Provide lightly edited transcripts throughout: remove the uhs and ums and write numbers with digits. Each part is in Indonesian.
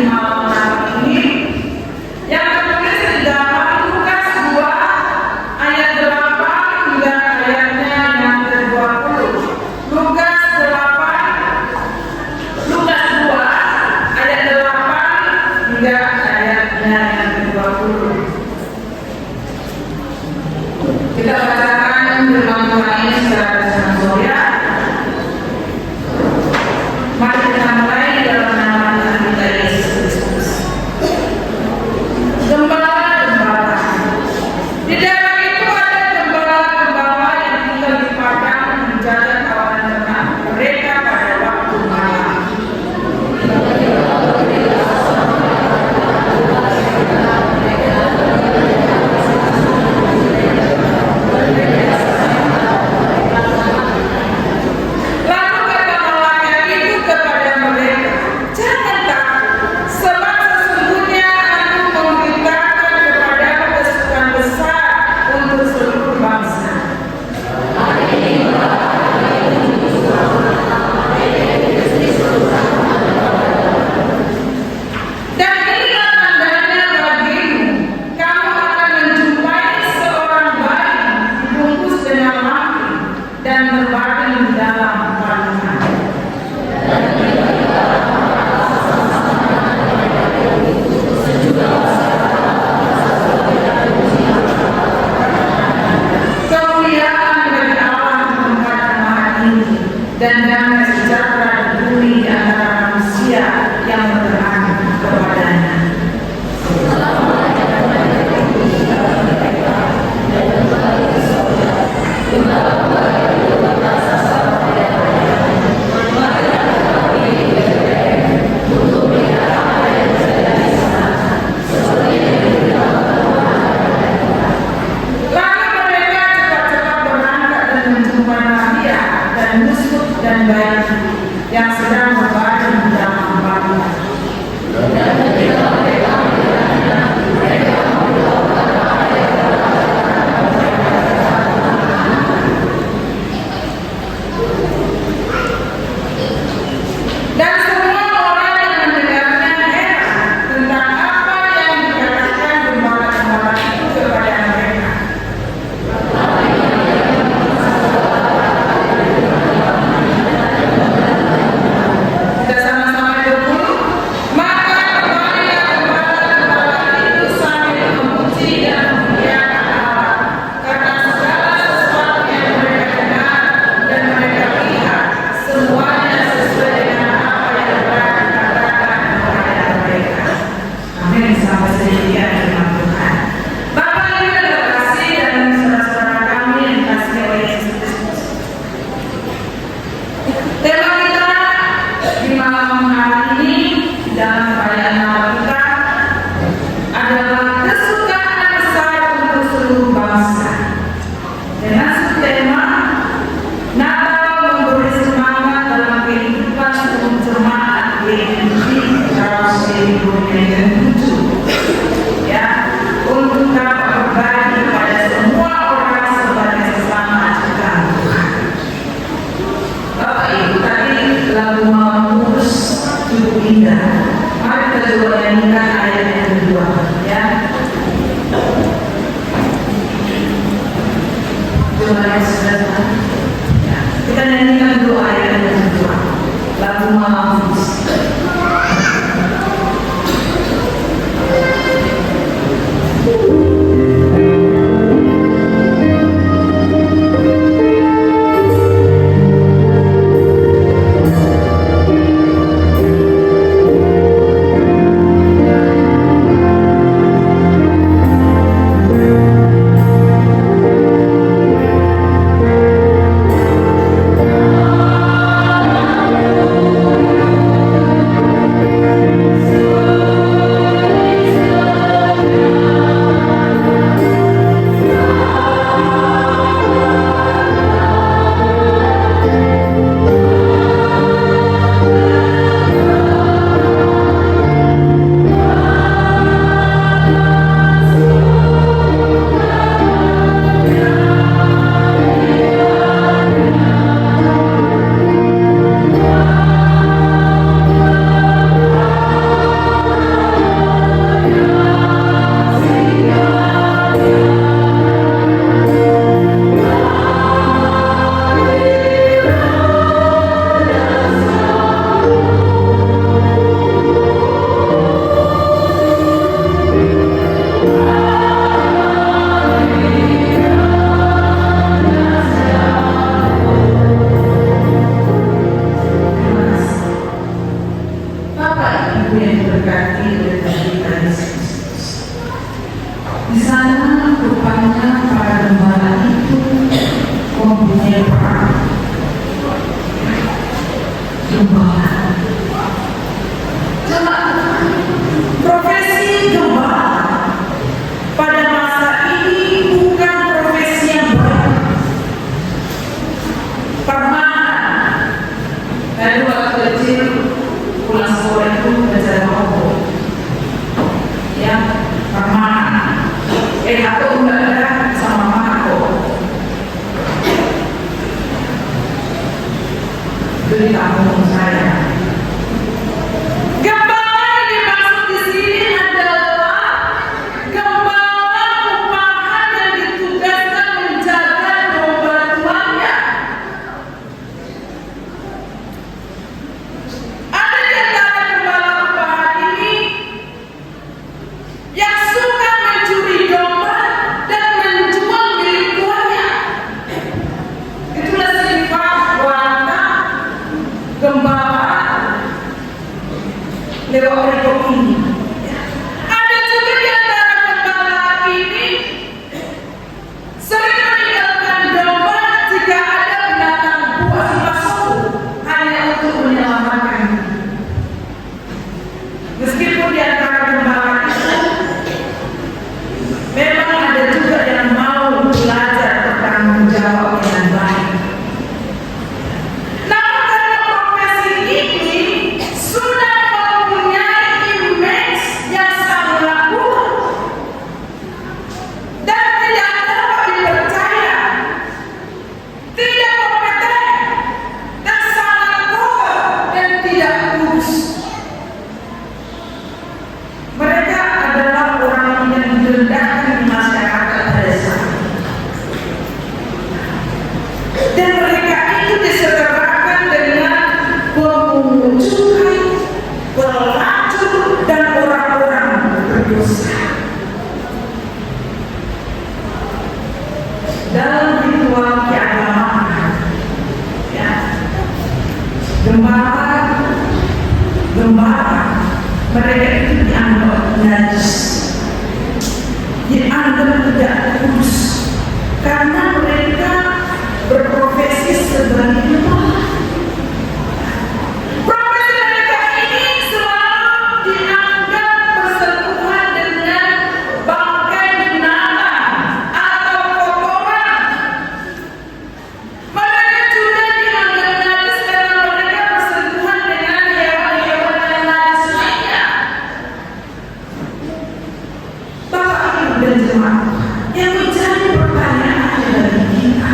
malam hari ini yang tertulis di dalam Lukas 2 ayat 8 hingga ayatnya yang ke-20. Lukas 2 ayat 8 hingga ayatnya yang ke-20. Kita bacakan firman Tuhan ini secara bersama-sama. Mari kita mulai dalam nama Tuhan kita Yesus Kristus. Gembala-gembala. Di dalam itu ada gembala-gembala yang tinggal di padang menjaga kawanan ternak mereka pada waktu malam. Dan damai sejahtera di bumi di antara manusia yang berkenan kepadanya. Dan bayi yang sedang berbaring di dalam tempatnya. Dan semua orang yang mendengarnya heran tentang apa yang dikatakan gembala-gembala itu kepada mereka. Mari kita coba nyanyikan ayat yang kedua, ya. Coba yang sudah, ya. Kita nyanyikan dua ayat yang kedua, lagu Mahampus. Thank Aku enggak ada sama mama aku. Itu di kampung saya. Gembala yang dimaksud di sini adalah gembala upahan yang ditugaskan menjaga domba tuannya. Ada di antara gembala upahan ini yang suka mencuri domba dan menjual milik tuannya. Itulah sifat watak gembala lewat rekod ini. Ada juga di antara gembala ini sering meninggalkan domba jika ada binatang buas masuk hanya untuk menyelamatkan. Meskipun di antara gembala itu memang ada juga yang mau belajar bertanggung jawab dengan baik. Namun karena profesi ini sudah mempunyai image yang sangat buruk dan tidak dapat dipercaya, tidak kompeten dan sangat kotor dan tidak lurus. Mereka adalah orang yang direndahkan di masyarakat desa. Dan mereka itu disetarakan dengan pemungut cukai, pelacur, dan orang-orang berdosa. Dalam ritual keagamaan, ya, gembala mereka itu dianggap najis, dianggap tidak kudus, karena mereka berprofesi sebagai gembala. Profesi mereka ini selalu dianggap bersentuhan dengan bangkai binatang atau kotoran. Mereka juga dianggap najis karena mereka bersentuhan dengan hewan-hewan yang najis lainnya. Bapak Ibu dan jemaat, yang menjadi pertanyaan dari kita,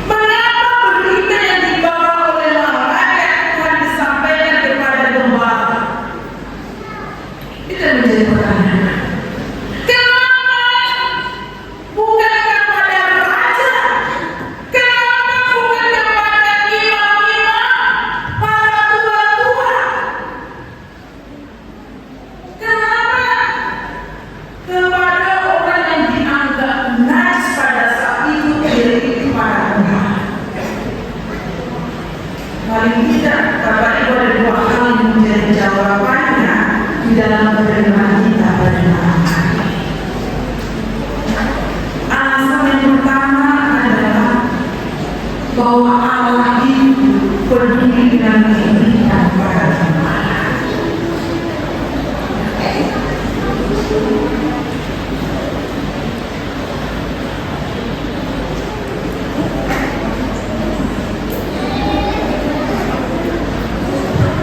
mengapa berita yang dibawa oleh malaikat Tuhan disampaikan kepada gembala? Itu yang menjadi pertanyaan. Kenapa bukan kepada raja? Kenapa bukan kepada imam-imam, para tua-tua? Kenapa kepada orang yang dianggap najis pada saat itu, yaitu para gembala? Paling tidak, Bapak Ibu ada dua hal yang menjadi jawabannya di dalam perenungan kita pada malam hari. Alasan yang pertama adalah bahwa Allah itu peduli dengan keinginan para gembala.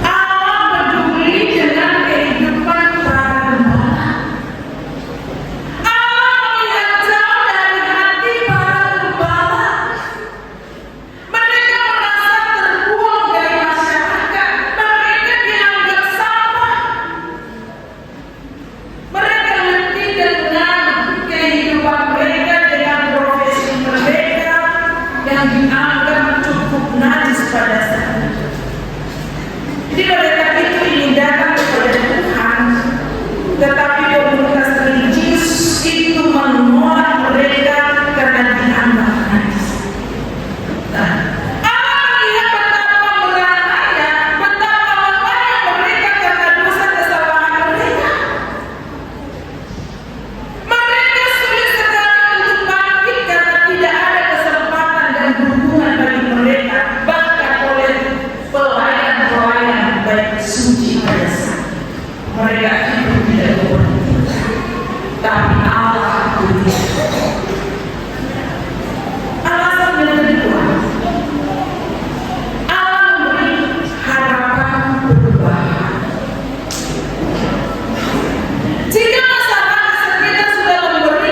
Allah peduli dengan kehidupan para gembala. Allah melihat jauh dari hati para gembala. Mereka merasa terbuang dari masyarakat. Mereka dianggap sampah. Mereka letih dengan kehidupan mereka, dengan profesi mereka yang dianggap cukup najis pada saat itu. Jadi mereka itu ingin datang kepada Tuhan, tetapi komunitas religius itu menolak mereka karena dianggap najis. Nah, Allah melihat betapa merananya, betapa lemahnya mereka karena dosa kesalahan mereka. Mereka sulit sekali untuk bangkit karena tidak ada kesempatan dan dukungan bagi mereka, bahkan oleh pelayan-pelayan baik suci pada saat mereka hidup tidak berhenti. Tapi Allah tidak. Alasan yang kedua, Allah memberi harapan perubahan. Jika masyarakat sekitar sudah memberi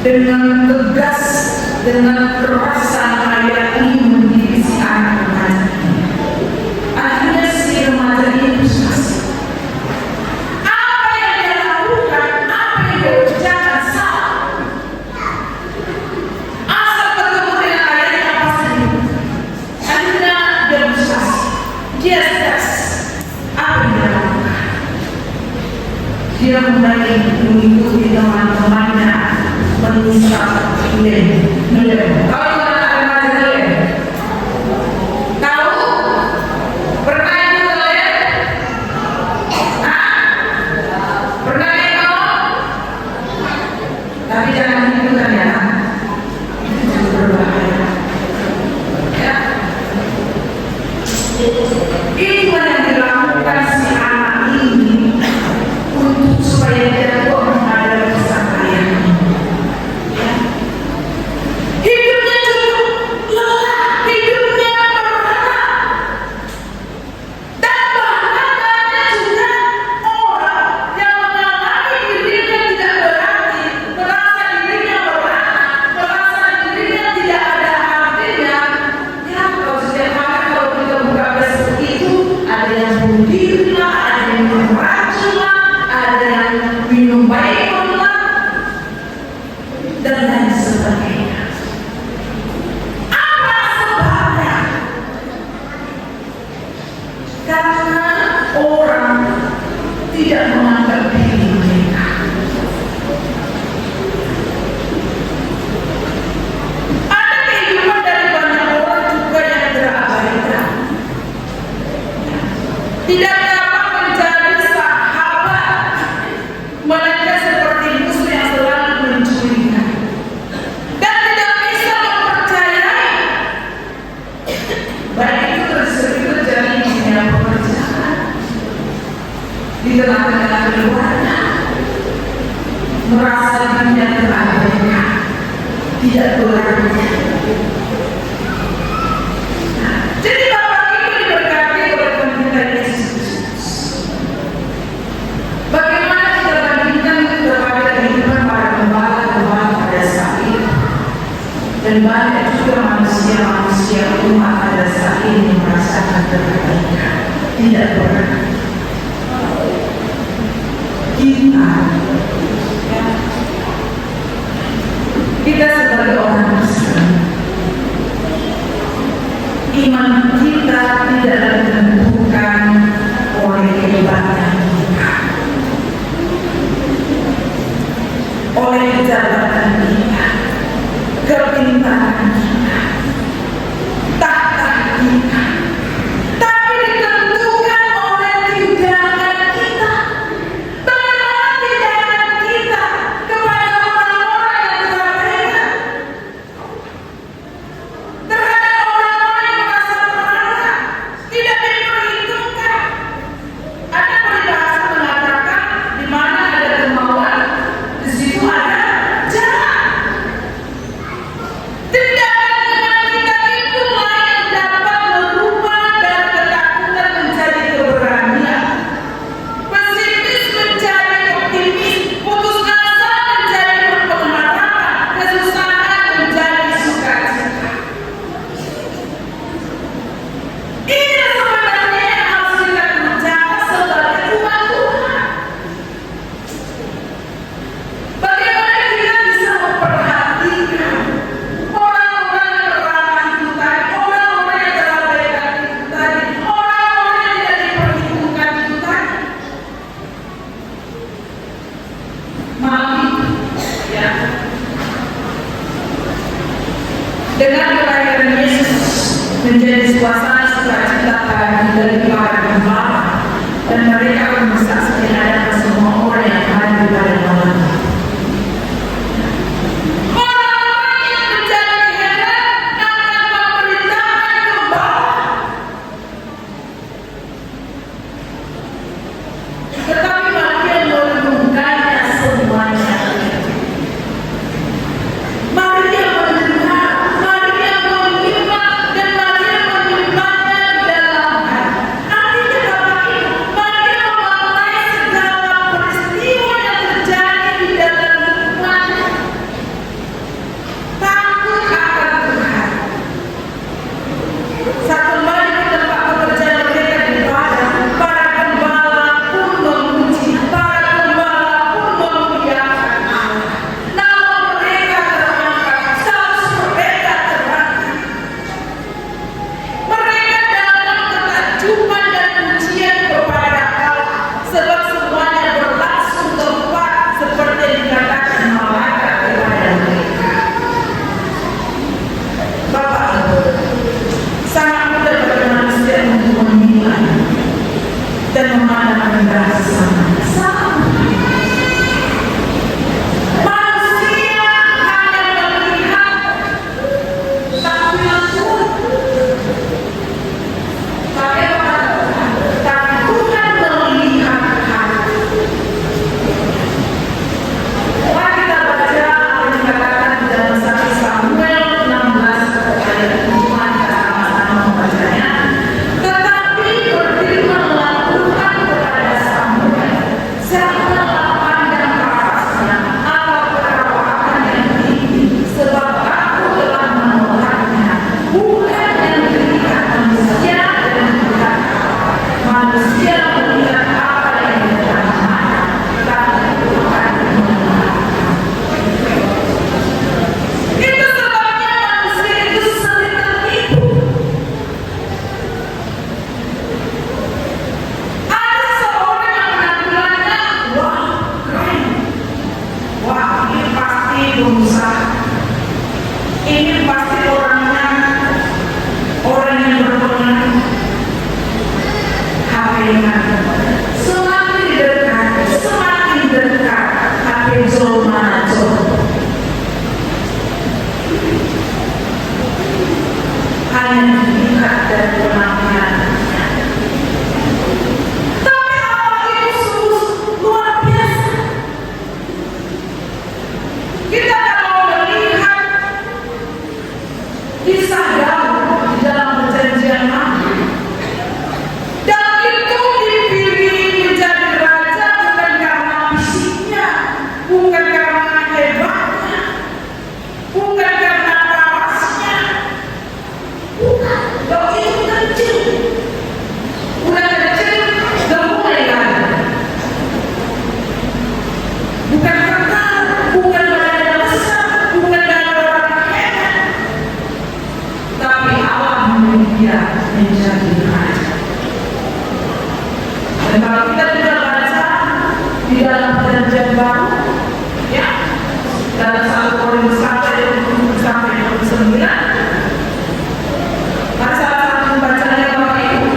dengan tegas, dengan keras ayah ini mendidik si anak remaja ini. Akhirnya si remaja ini frustasi. Apa yang dia lakukan, apa yang dia kerjakan salah. Asal ketemu dengan ayahnya pasti. Akhirnya dia frustasi. Dia stres. Apa yang dia lakukan? Dia mulai mengikuti teman-temannya menisap nilai. Tahu mana remaja nilai? Tahu? Pernah ikut nilai? Pernah ikut? Tapi jangan ikutan ya. Itu berbahaya. Ya. Itu yang dilakukan si anak ini untuk supaya dia menghadapi sang ayahnya. Hidupnya cukup lelah, hidupnya berat, dan bahkan ada juga orang yang mengalami dirinya tidak berarti, merasa dirinya berat, merasa dirinya tidak ada artinya. Ya, kalau setiap hari kalau kita buka Facebook itu ada yang bunuh diri lah, ada yang minum racun lah, ada yang minum baygon lah, dan lain sebagainya. Apa sebabnya? Karena orang tidak menganggap diri mereka. Ada kehidupan dari banyak orang juga yang terabaikan. Tidak dapat menjadi sahabat, mereka seperti musuh yang selalu mencurigai dan tidak bisa mempercayai. Baik itu terjadi di dunia pekerjaan, di tengah-tengah keluarga, merasa dirinya terabaikan, tidak berarti. Jadi Bapak Ibu diberkati oleh Tuhan kita Yesus Kristus. Bagaimana kita bandingkan kepada kehidupan para gembala-gembala pada saat itu, dan banyak juga manusia-manusia umat pada saat ini merasakan keterkaitan. Tidak berarti kita sebagai orang Kristen, iman kita tidak ditentukan oleh kehebatan kita, oleh jabatan kita, kepintaran kita, tahta kita, tapi ditentukan oleh tindakan kita. Bagaimana tindakan kita kepada orang-orang yang terabaikan? keunikan dan memandang rendah sesama. Manusia hanya melihat tampilan luar, tapi Tuhan melihat hati. Mari kita baca apa yang dikatakan dalam 1 Samuel 16 ayat 5, kita sama-sama membacanya. Tetapi berfirmanlah Tuhan kepada Samuel, janganlah pandang parasnya atau perawakan yang tinggi, sebab aku telah menolaknya. Bukan yang dilihat manusia dan melihat Allah. Manusia melihat apa yang di dalam mata, tapi Tuhan melihat. Itu sebabnya manusia itu sering tertipu. Ada seorang yang penampilannya, wah keren, wah ini pasti pengusaha, ini pasti orangnya orang yang berpengaruh. HP-nya semakin dekat, HP jauh mana jauh. Hanya dilihat dari penampilannya. Tapi Allah itu sungguh luar biasa. Kita kalau melihat kisah Daud di dalam perjanjian lama, Daud itu dipilih menjadi raja bukan karena fisiknya, bukan karena hebatnya, bukan karena parasnya. Daud itu kecil, udah kecil, udah mulai lari. Bukan kekal, bukan badannya besar, bukan dari orang hebat, tapi Allah memilih dia menjadi raja. Dan kalau kita juga baca di dalam perjanjian baru, ya, dalam 1 Korintus 1:7-9, ada salah satu bacanya Bapak Ibu.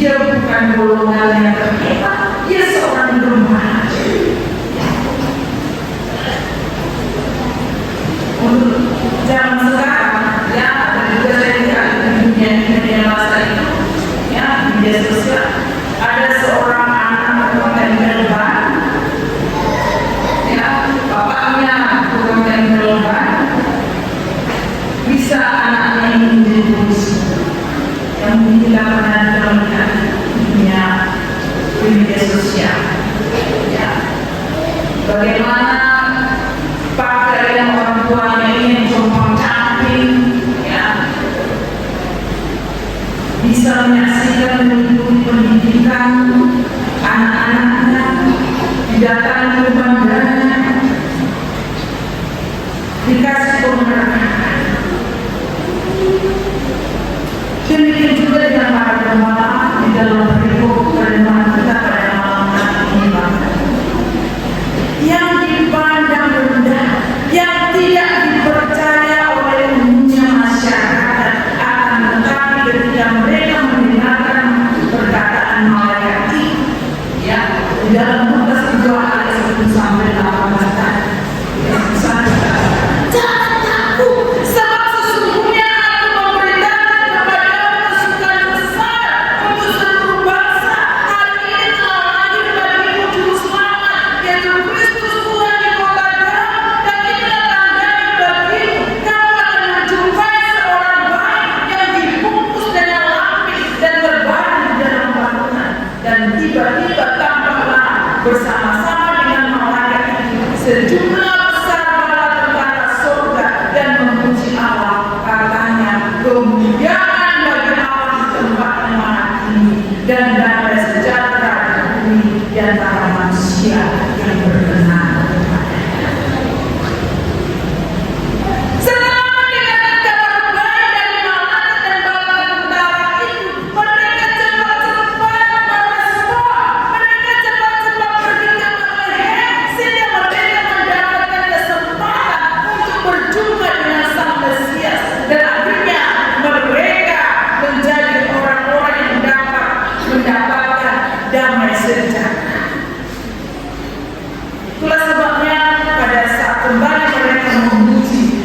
Dia bukan golongan yang terhebat, dia seorang remaja. Untuk zaman sekarang, ya, ada juga saya lihat di dunia masa itu, ya, di media sosial, ada seorang anak tukang ban, ya, bapaknya tukang ban, bisa anaknya ini menjadi polisi. Yang kita pernah melihat dunia di media sosial, ya, bagaimana pakaian orang tuanya ini compang camping, ya, bisa menyaksikan mengikuti pendidikan anak-anaknya, didatangi ke bandara, dikasih penghargaan. Demikian juga dengan para jemaat di dalam perikop renungan kita pada malam hari ini, Bapak. Yang dipandang rendah, yang tidak dipercaya oleh umumnya masyarakat, akan tetapi ketika mereka mendengarkan perkataan malaikat, ya, di dalam Lukas 2 ayat 10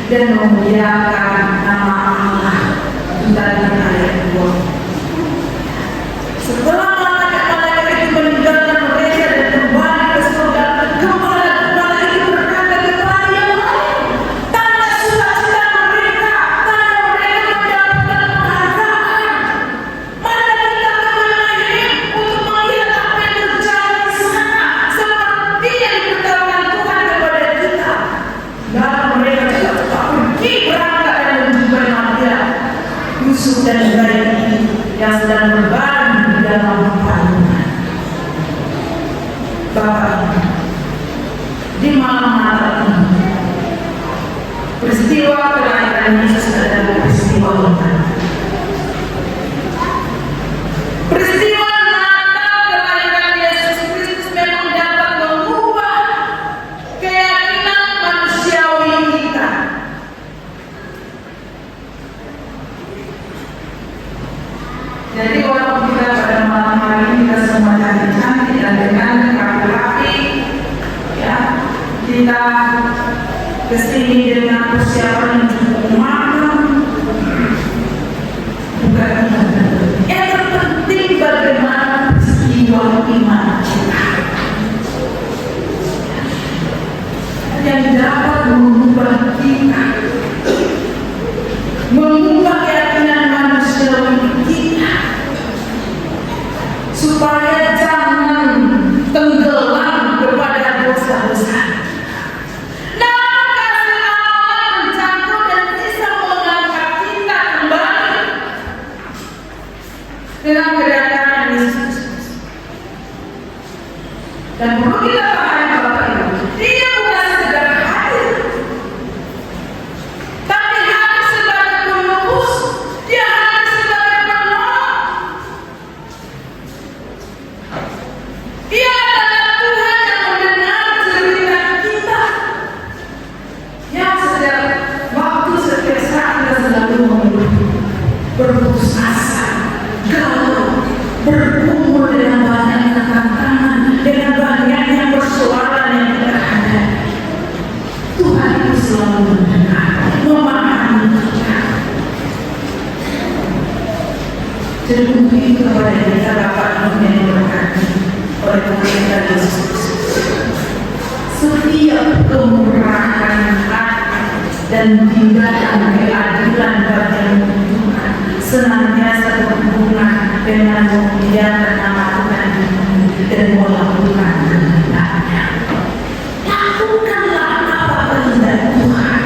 dan memuliakan nama Allah. Kita lihat ayat 2. Setelah malaikat-malaikat itu meninggalkan mereka dan kembali ke surga, kepala-kepala itu berkata kepada yang lain, tanda sukacita mereka, tanda mereka mendapatkan penghargaan. Mana kita kembali untuk melihat apa yang terjadi di sana, seperti yang diberitahukan Tuhan kepada kita. Lalu mereka juga tetap pergi berangkat dan menjumpai Maria, Yusuf dan bayi yang sedang berbaring di dalam palungan. Bapak, di malam Natal ini, peristiwa kelahiran Yesus adalah peristiwa Natal. Peristiwa Natal kelahiran Yesus Kristus memang dapat mengubah keyakinan manusiawi kita. Jadi walaupun kita pada malam hari ini kita semua cantik-cantik dan dengan rapi-rapi, ya, kita kesini dengan persiapan yang cukup matang, bukan yang terpenting bagaimana peristiwa iman kita yang dapat mengubah kita, mengubah keyakinan manusiawi kita, supaya jangan tenggelam kepada dosa-dosa. Namun kasih Allah menjangkau dan bisa mengangkat kita kembali dengan kedatangan Yesus. Dan perlu kita pahami Bapak Ibu, Dia bukan sekedar hadir, tapi hadir sebagai penebus. Dia hadir sebagai penolong. Dia adalah Tuhan yang mendengar cerita kita, yang setiap waktu, setiap saat kita selalu mengeluh, berputus asa, galau, bergumul dengan banyak tantangan, dengan banyaknya persoalan yang kita hadapi. Tuhan itu selalu mendengar, memahami kita. Jadi untuk itu kepada kita Bapak Ibu yang diberkati oleh pemerintah Yesus Kristus, setiap kemurahan hati dan tindakan keadilan bagi yang membutuhkan senantiasa berhubungan dengan memuliakan nama Tuhan dan melakukan kehendaknya. Lakukanlah apa kehendak Tuhan.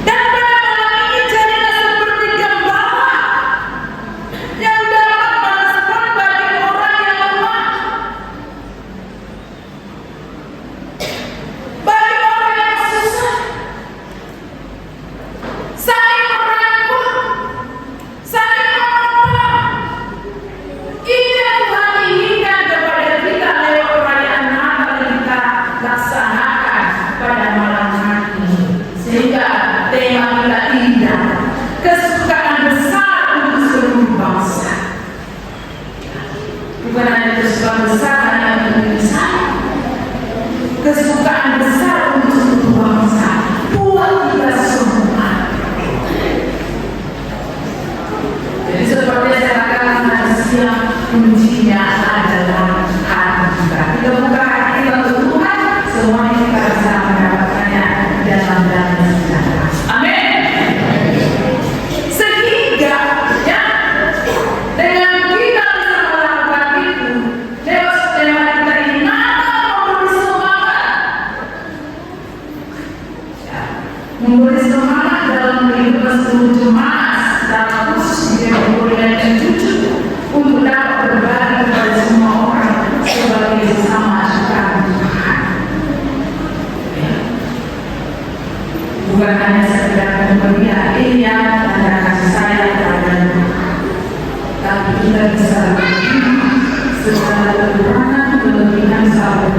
Dan pada malam ini jadilah seperti gembala yang dapat merespon bagi orang yang lemah, bagi orang yang susah, saling merangkul, saling menolong. Ini yang Tuhan inginkan kepada kita lewat perayaan Natal yang kita laksanakan pada malam hari ini. Sehingga tema kita indah, kesukaan besar untuk seluruh bangsa. Bukan hanya kesukaan besar hanya untuk Indonesia, kesukaan besar untuk seluruh bangsa, buat kita semua. Jadi seperti saya katakan manusia kuncinya adalah hati kita. Kita buka hati kita untuk Tuhan, semuanya kita bisa mendapatkannya dalam damai sejahtera. Amin. Sehingga ya, dengan kita bisa melakukan itu, lewat tema kita ini Natal memberi semangat, ya, memberi semangat dalam kehidupan seluruh jemaat, dalam khusus di Memorial dan Cucu, untuk dapat berbagi kepada semua orang sebagai sesama asyukan Tuhan. Bukan hanya sekedar pemberian tanda kasih sayang kepada Tuhan, tapi kita bisa menerima segala kekurangan, kelebihan, sahabat.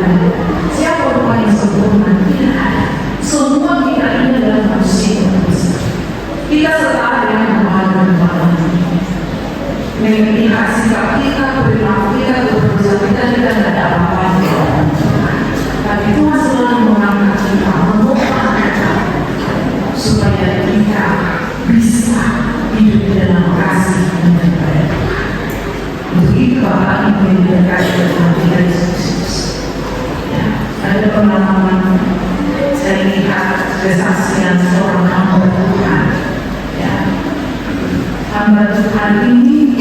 Siapa orang yang sempurna? Tidak ada. Semua kita ini adalah manusia yang bisa. Kita setara dengan kemaluan-kemaluan. Melihat sikap kita, perilaku kita, keputusan kita tidak ada apa-apa. Tapi Tuhan selalu mengangkat kita, hari ini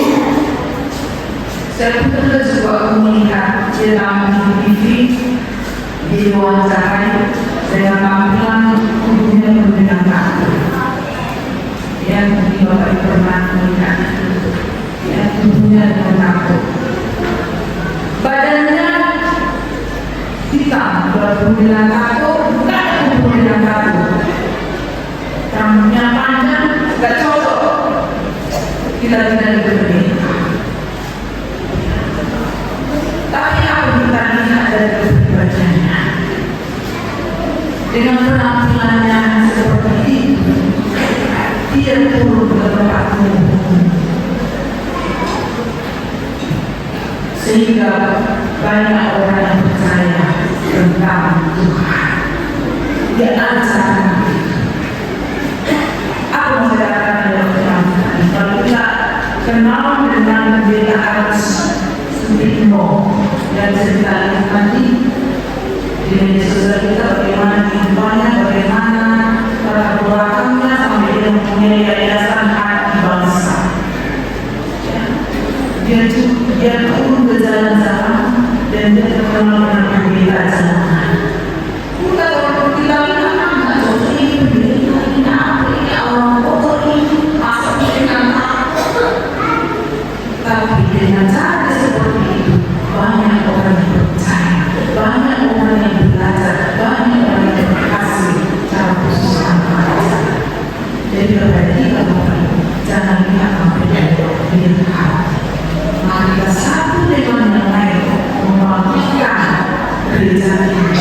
saya pernah juga melihat dalam TV diwawancarai dengan tampilan tubuhnya penuh kaku. Yang mungkin Bapak pernah melihat yang tubuhnya dengan kaku. Badannya hitam, berpemilang kaku, bukan berpemilang kaku. Rambutnya panjang, gak cocok. Kita tidak diberi. Tapi apa kita lihat dari kepribadiannya? Dengan penampilannya seperti itu, dia turun ke tempat umum, sehingga banyak orang yang percaya tentang Tuhan. Dia ajar. Apa masyarakat yang berkata? Kalau kita kenal dengan Pendeta Alex Sutino dan cerita tadi di media sosial kita, bagaimana kehidupannya, bagaimana latar belakangnya sampai dia mempunyai yayasan hati bangsa. Dia turun ke jalan-jalan dan dia terkenal dengan pendeta jalanan. Bukan orang kita bilang ini orang kotor ini masa dengan takut. Tapi dengan cara seperti itu banyak orang yang percaya, banyak orang yang belajar, banyak orang yang berhasil cara khusus anak-anak. Jadi perhatikan jangan lihat apa yang dilihat. Mari kita satu dengan yang lain membangunkan gereja ini,